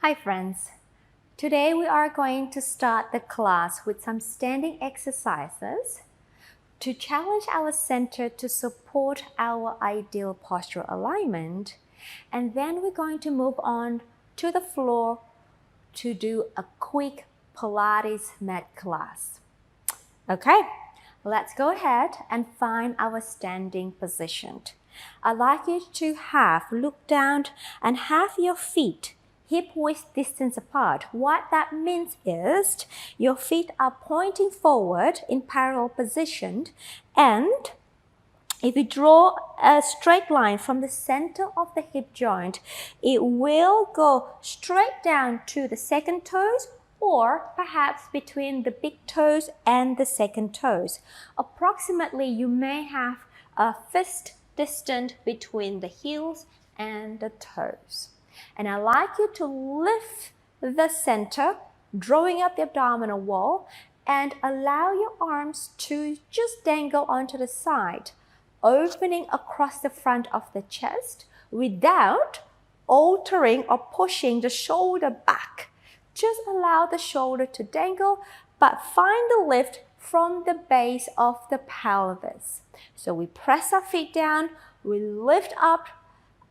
Hi friends, today we are going to start the class with some standing exercises to challenge our center to support our ideal postural alignment, and then we're going to move on to the floor to do a quick Pilates mat class. Okay, let's go ahead and find our standing position. I'd like you to look down and have your feet hip-width distance apart. What that means is your feet are pointing forward in parallel position, and if you draw a straight line from the center of the hip joint, it will go straight down to the second toes or perhaps between the big toes and the second toes. Approximately, you may have a fist distance between the heels and the toes. And I'd like you to lift the center, drawing up the abdominal wall, and allow your arms to just dangle onto the side, opening across the front of the chest without altering or pushing the shoulder back. Just allow the shoulder to dangle, but find the lift from the base of the pelvis. So we press our feet down, we lift up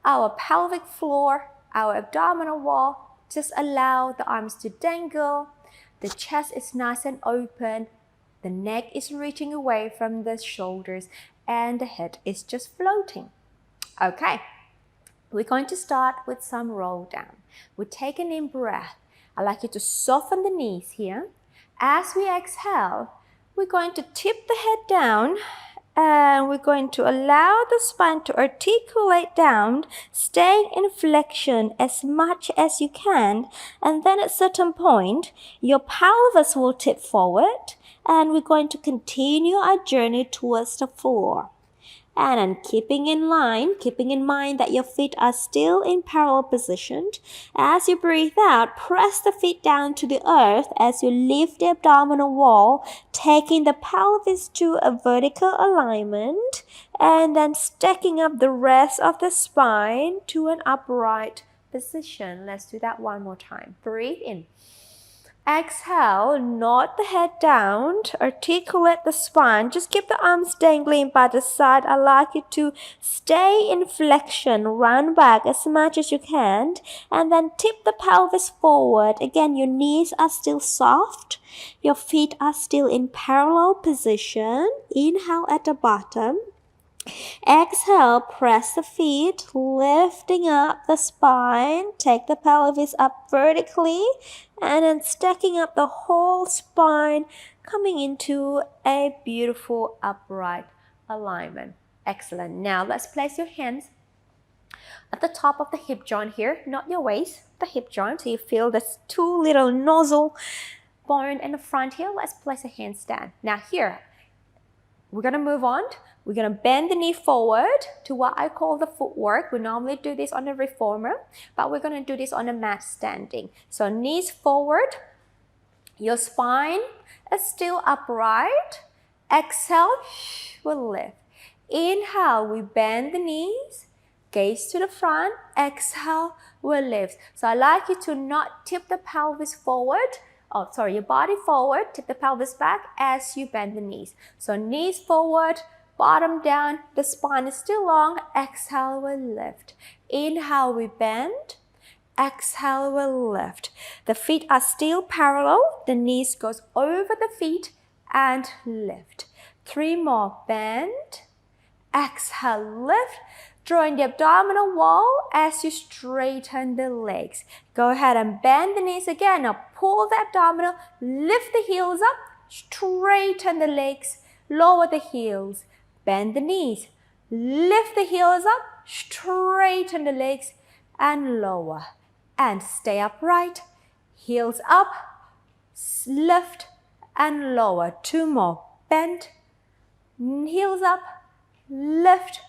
our pelvic floor, our abdominal wall. Just allow the arms to dangle. The chest is nice and open. The neck is reaching away from the shoulders and the head is just floating. Okay, we're going to start with some roll down. We take an in breath. I'd like you to soften the knees here. As we exhale, we're going to tip the head down and we're going to allow the spine to articulate down, staying in flexion as much as you can. And then at a certain point, your pelvis will tip forward and we're going to continue our journey towards the floor. And then keeping in mind that your feet are still in parallel position. As you breathe out, press the feet down to the earth as you lift the abdominal wall, taking the pelvis to a vertical alignment, and then stacking up the rest of the spine to an upright position. Let's do that one more time. Breathe in. Exhale, nod the head down, articulate the spine. Just keep the arms dangling by the side. I'd like you to stay in flexion, round back as much as you can, and then tip the pelvis forward. Again, your knees are still soft. Your feet are still in parallel position. Inhale at the bottom. Exhale, press the feet, lifting up the spine. Take the pelvis up vertically and then stacking up the whole spine, coming into a beautiful upright alignment. Excellent. Now let's place your hands at the top of the hip joint here, not your waist, the hip joint. So you feel this two little nozzle bone in the front here. Let's place the hands down. Now here, we're going to move on. We're going to bend the knee forward to what I call the footwork. We normally do this on the reformer, but we're going to do this on the mat standing. So knees forward. Your spine is still upright. Exhale, we'll lift. Inhale, we bend the knees. Gaze to the front. Exhale, we'll lift. So I like you to not tip the pelvis forward. Your body forward, tip the pelvis back as you bend the knees. So knees forward, bottom down, the spine is still long. Exhale, we lift. Inhale, we bend. Exhale, we lift. The feet are still parallel. The knees goes over the feet and lift. 3 more, bend. Exhale, lift. Drawing the abdominal wall as you straighten the legs. Go ahead and bend the knees again. Now pull the abdominal, lift the heels up, straighten the legs, lower the heels, bend the knees, lift the heels up, straighten the legs, and lower. And stay upright, heels up, lift, and lower. 2 more, bend, heels up, lift,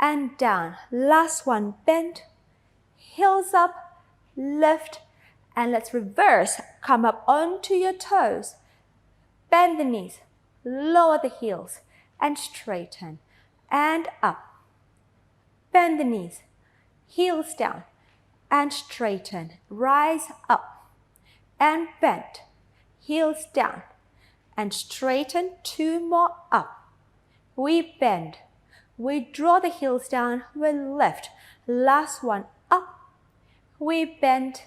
and down. Last one, bend, heels up, lift, and let's reverse. Come up onto your toes. Bend the knees, lower the heels, and straighten. And up. Bend the knees, heels down, and straighten. Rise up and bend. Heels down and straighten. 2 more up. We bend. We draw the heels down. We lift. Last one up. We bend.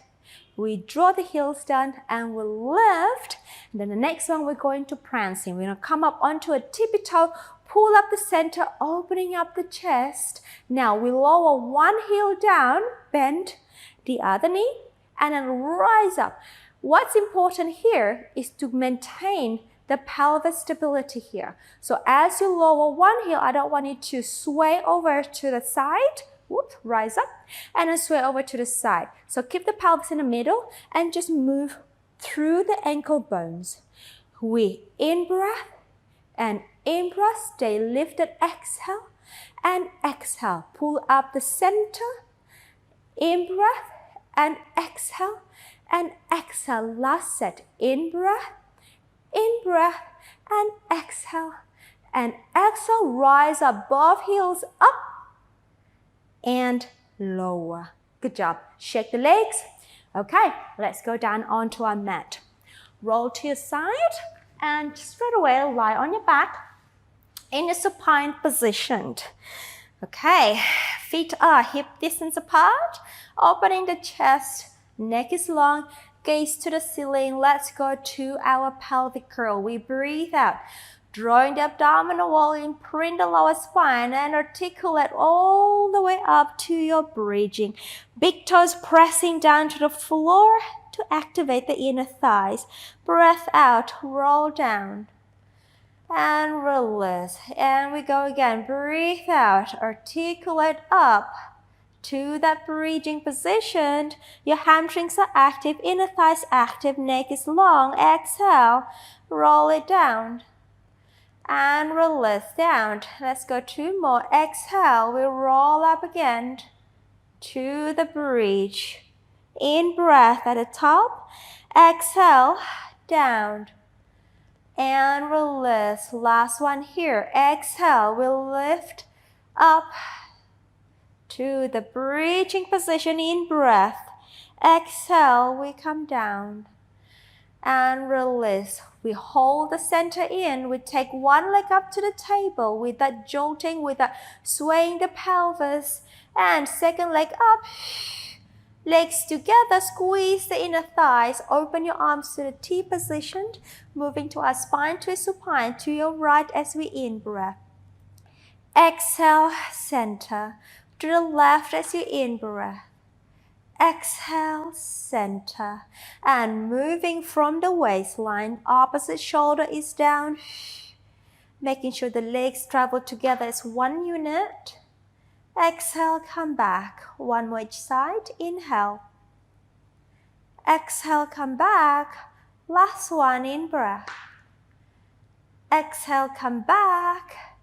We draw the heels down and we lift. And then the next one we're going to prancing. We're going to come up onto a tippy toe. Pull up the center, opening up the chest. Now we lower one heel down, bend the other knee, and then rise up. What's important here is to maintain the pelvis stability here. So as you lower one heel, I don't want you to sway over to the side. Whoop, rise up, and then sway over to the side. So keep the pelvis in the middle and just move through the ankle bones. We in-breath and in-breath, stay lifted, exhale, and exhale. Pull up the center, in-breath, and exhale, and exhale. Last set, in-breath, and exhale, and exhale. Rise up, both heels up, and lower. Good job. Shake the legs. Okay, let's go down onto our mat. Roll to your side and straight away lie on your back in a supine position. Okay, feet are hip distance apart, opening the chest, neck is long, gaze to the ceiling. Let's go to our pelvic curl. We breathe out. Drawing the abdominal wall in, print the lower spine and articulate all the way up to your bridging. Big toes pressing down to the floor to activate the inner thighs. Breath out, roll down and release. And we go again. Breathe out, articulate up to that bridging position. Your hamstrings are active, inner thighs active, neck is long. Exhale, roll it down. And release down. Let's go 2 more. Exhale, we roll up again to the bridge. In breath at the top. Exhale, down. And release. Last one here. Exhale, we lift up to the bridging position. In breath. Exhale, we come down. And release. We hold the center in. We take one leg up to the table with that jolting, with that swaying the pelvis. And second leg up. Legs together, squeeze the inner thighs. Open your arms to the T position. Moving to our spine twist supine to your right as we in-breath. Exhale, center. To the left as you in-breath. Exhale, center. And moving from the waistline, opposite shoulder is down. Making sure the legs travel together as one unit. Exhale, come back. One more each side. Inhale. Exhale, come back. Last one, in breath. Exhale, come back.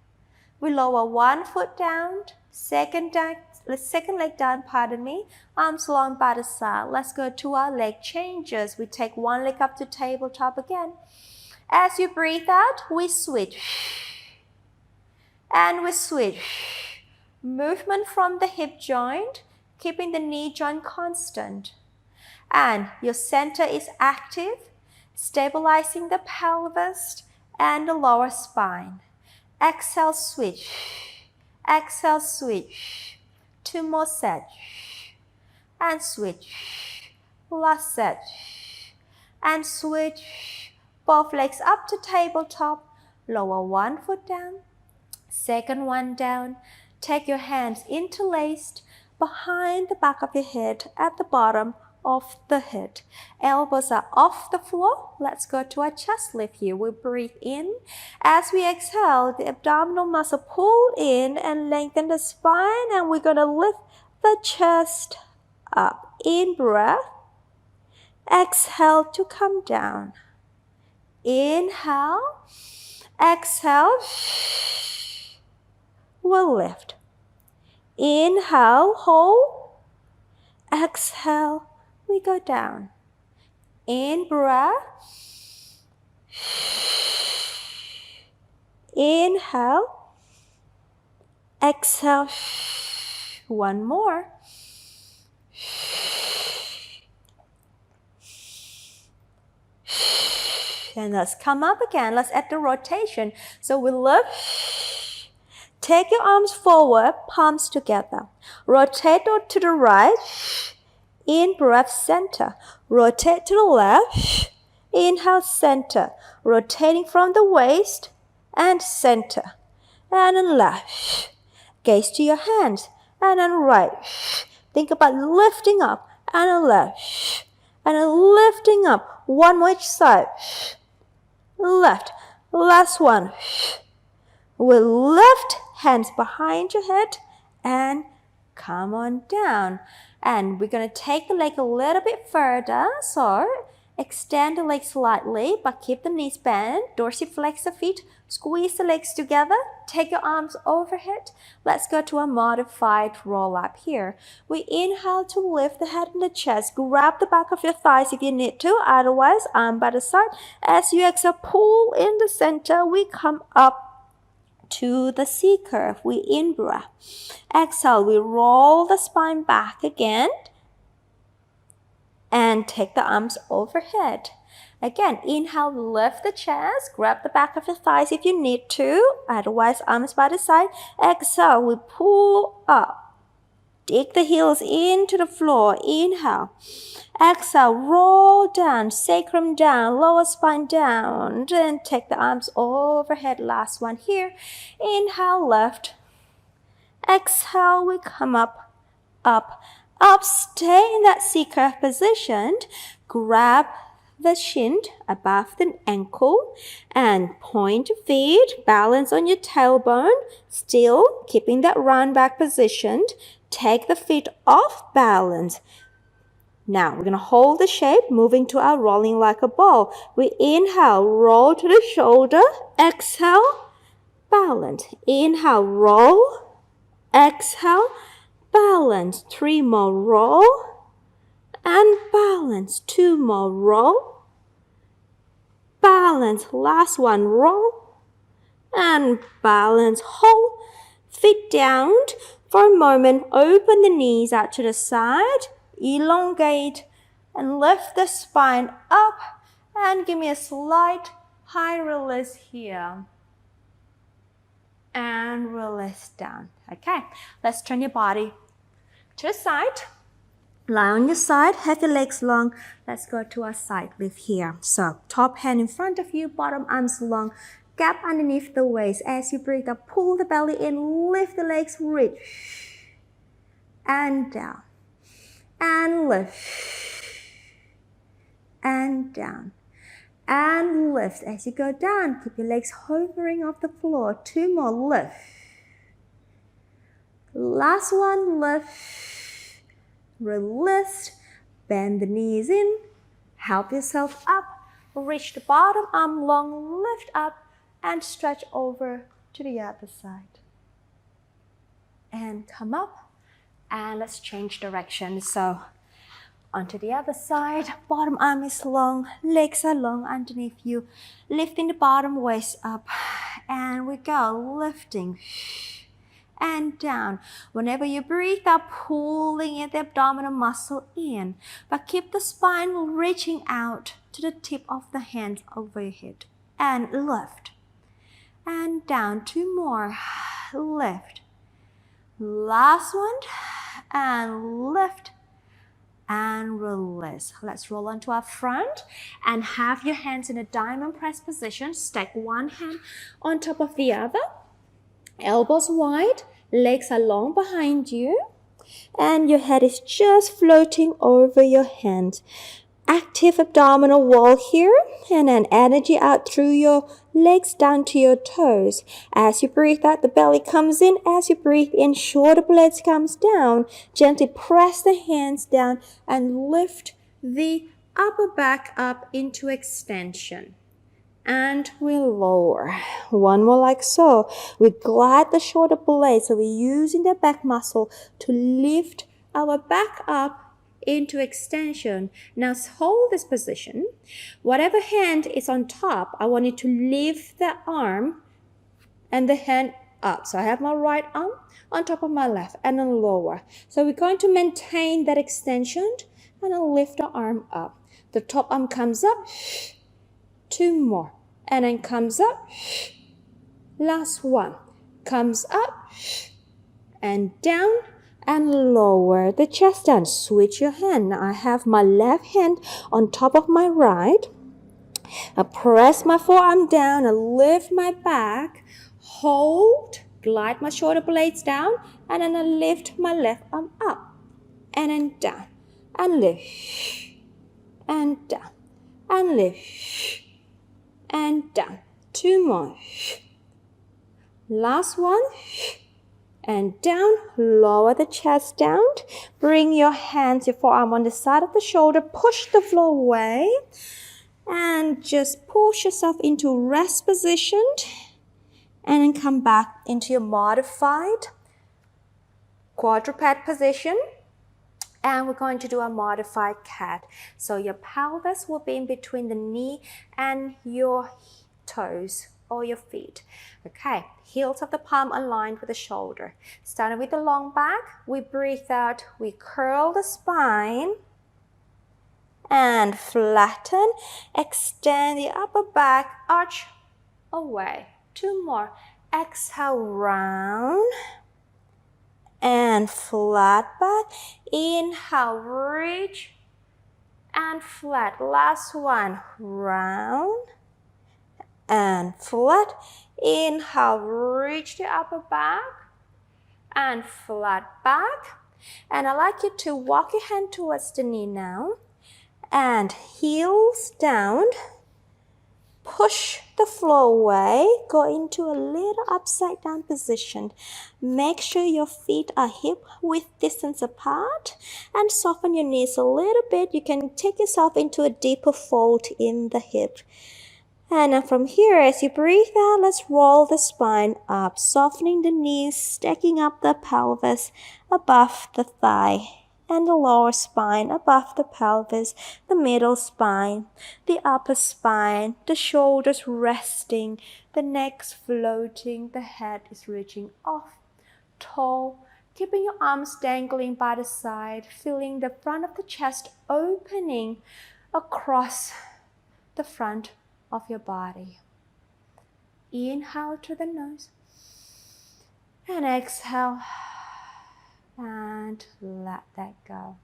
We lower one foot down. Second leg down, pardon me. Arms long by the side. Let's go to our leg changes. We take one leg up to tabletop again. As you breathe out, we switch. And we switch. Movement from the hip joint, keeping the knee joint constant. And your center is active, stabilizing the pelvis and the lower spine. Exhale, switch. Exhale, switch. 2 more sets. And switch. Last set. And switch. Both legs up to tabletop. Lower one foot down. Second one down. Take your hands interlaced behind the back of your head at the bottom of the head. Elbows are off the floor. Let's go to our chest lift here. We breathe in. As we exhale, the abdominal muscle pull in and lengthen the spine, and we're going to lift the chest up. In breath. Exhale to come down. Inhale. Exhale. We'll lift. Inhale, hold. Exhale, we go down. In breath. Inhale. Exhale. One more. And let's come up again. Let's add the rotation. So we lift. Take your arms forward, palms together. Rotate to the right. In breath, center. Rotate to the left. Inhale, center. Rotating from the waist and center. And then left. Gaze to your hands. And then right. Think about lifting up. And then left. And then lifting up. One more each side. Left. Last one. We'll lift, hands behind your head, and come on down. And we're going to take the leg a little bit further. So extend the legs slightly, but keep the knees bent. Dorsiflex the feet. Squeeze the legs together. Take your arms overhead. Let's go to a modified roll-up here. We inhale to lift the head and the chest. Grab the back of your thighs if you need to. Otherwise, arm by the side. As you exhale, pull in the center. We come up to the C curve. We in-breath. Exhale, we roll the spine back again. And take the arms overhead. Again, inhale, lift the chest. Grab the back of the thighs if you need to. Otherwise, arms by the side. Exhale, we pull up. Dig the heels into the floor. Inhale. Exhale, roll down, sacrum down, lower spine down. Then take the arms overhead. Last one here. Inhale, lift. Exhale, we come up, up, up. Stay in that C-curve position. Grab the shin above the ankle and point your feet. Balance on your tailbone. Still keeping that round back position. Take the feet off balance. Now, we're going to hold the shape, moving to our rolling like a ball. We inhale, roll to the shoulder. Exhale, balance. Inhale, roll. Exhale, balance. 3 more, roll. And balance. 2 more, roll. Balance. Last one, roll. And balance. Hold. Feet down. For a moment, open the knees out to the side. Elongate and lift the spine up and give me a slight high release here and release down. Okay, let's turn your body to the side. Lie on your side, have your legs long. Let's go to our side lift here. So top hand in front of you, bottom arms long, gap underneath the waist. As you breathe up, pull the belly in, lift the legs, reach and down. And lift, and down, and lift. As you go down, keep your legs hovering off the floor. 2 more, lift. Last one, lift, release, bend the knees in, help yourself up, reach the bottom arm long, lift up, and stretch over to the other side. And come up. And let's change direction. So onto the other side, bottom arm is long, legs are long underneath you. Lifting the bottom waist up. And we go, lifting and down. Whenever you breathe up, pulling in the abdominal muscle in. But keep the spine reaching out to the tip of the hands over your head. And lift. And down. 2 more. Lift. Last one. And lift and release. Let's roll onto our front and have your hands in a diamond press position. Stack one hand on top of the other. Elbows wide, legs are long behind you, and your head is just floating over your hands. Active abdominal wall here, and then energy out through your legs down to your toes. As you breathe out, the belly comes in. As you breathe in, shoulder blades comes down. Gently press the hands down and lift the upper back up into extension. And we lower. One more like so. We glide the shoulder blades, so we're using the back muscle to lift our back up into extension. Now hold this position. Whatever hand is on top, I want you to lift the arm and the hand up. So I have my right arm on top of my left and then lower. So we're going to maintain that extension and then lift the arm up. The top arm comes up, 2 more, and then comes up, last one, comes up and down and lower the chest down. Switch your hand. Now I have my left hand on top of my right. I press my forearm down and lift my back, hold, glide my shoulder blades down, and then I lift my left arm up and then down and lift and down and lift and down. 2 more. Last one. And down, lower the chest down. Bring your hands, your forearm on the side of the shoulder. Push the floor away. And just push yourself into rest position. And then come back into your modified quadruped position. And we're going to do a modified cat. So your pelvis will be in between the knee and your toes or your feet. Okay, heels of the palm aligned with the shoulder. Starting with the long back, we breathe out, we curl the spine and flatten, extend the upper back, arch away. 2 more. Exhale, round and flat back. Inhale, reach and flat. Last one, round and flat. Inhale, reach the upper back and flat back. And I'd like you to walk your hand towards the knee now and heels down. Push the floor away. Go into a little upside down position. Make sure your feet are hip width distance apart and soften your knees a little bit. You can take yourself into a deeper fold in the hip. And then from here, as you breathe out, let's roll the spine up, softening the knees, stacking up the pelvis above the thigh, and the lower spine above the pelvis, the middle spine, the upper spine, the shoulders resting, the neck's floating, the head is reaching off, tall, keeping your arms dangling by the side, feeling the front of the chest opening across the front of your body. Inhale through the nose and exhale and let that go.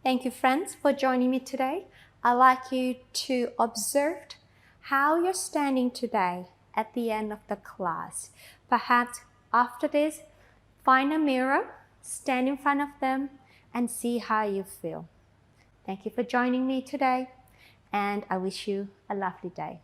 Thank you, friends, for joining me today. I'd like you to observe how you're standing today at the end of the class. Perhaps after this, find a mirror, stand in front of them, and see how you feel. Thank you for joining me today, and I wish you a lovely day.